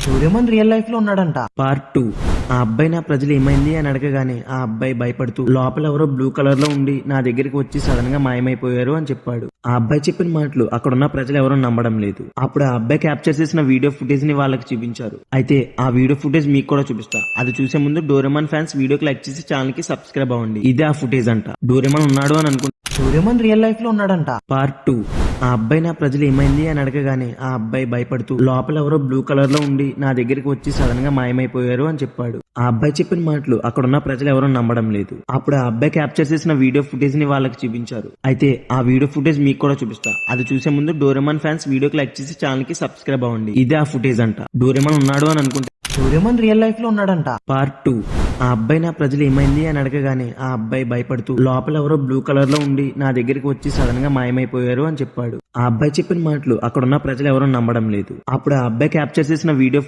Doraemon real life లో ఉన్నాడంట. Part 2. ఆ అబ్బాయి నా ప్రజలు ఏమైంది అని అడగగానే ఆ అబ్బాయి భయపడుతూ లోపల ఎవరో బ్లూ కలర్ లో ఉండి నా దగ్గరికి వచ్చి సడన్ గా మాయమైపోయారు అని చెప్పాడు. ఆ అబ్బాయి చెప్పిన మాటలు అక్కడున్న ప్రజలు ఎవరూ నమ్మడం లేదు. అప్పుడు ఆ అబ్బాయి క్యాప్చర్ చేసిన వీడియో ఫుటేజ్ ని వాళ్ళకి చూపించారు. అయితే ఆ వీడియో ఫుటేజ్ మీకు కూడా చూపిస్తా. అది చూసే ముందు డోరేమాన్ ఫ్యాన్స్ వీడియోకి లైక్ చేసి ఛానల్ కి సబ్స్క్రైబ్ అవ్వండి. ఇదే ఆ ఫుటేజ్ అంట. డోరేమాన్ ఉన్నాడు అని అనుకుంటా. డోరేమాన్ రియల్ లైఫ్ లో ఉన్నాడంట. పార్ట్ 2. ఆ అబ్బాయి నా ప్రజలు ఏమైంది అని అడగగానే ఆ అబ్బాయి భయపడుతూ లోపల ఎవరో బ్లూ కలర్ లో ఉండి నా దగ్గరికి వచ్చి సడన్ గా మాయమైపోయారు అని చెప్పాడు. ఆ అబ్బాయి చెప్పిన మాటలు అక్కడున్న ప్రజలు ఎవరూ నమ్మడం లేదు. అప్పుడు ఆ అబ్బాయి క్యాప్చర్ చేసిన వీడియో ఫుటేజ్ ని వాళ్ళకి చూపించారు. అయితే ఆ వీడియో ఫుటేజ్ మీకు కూడా చూపిస్తా. అది చూసే ముందు డోరేమాన్ ఫ్యాన్స్ వీడియోకి లైక్ చేసి ఛానల్ కి సబ్స్క్రైబ్ అవ్వండి. ఇదే ఆ ఫుటేజ్ అంట. డోరేమాన్ ఉన్నాడు అని అనుకుంటా. డోరేమాన్ రియల్ లైఫ్ లో ఉన్నాడంట. పార్ట్ 2. ఆ అబ్బాయి నా ప్రజలు ఏమైంది అని అడగగానే ఆ అబ్బాయి భయపడుతూ లోపల ఎవరో బ్లూ కలర్ లో ఉండి నా దగ్గరికి వచ్చి సడన్ గా మాయమైపోయారు అని చెప్పాడు. ఆ అబ్బాయి చెప్పిన మాటలు అక్కడున్న ప్రజలు ఎవరూ నమ్మడం లేదు. అప్పుడు ఆ అబ్బాయి క్యాప్చర్ చేసిన వీడియో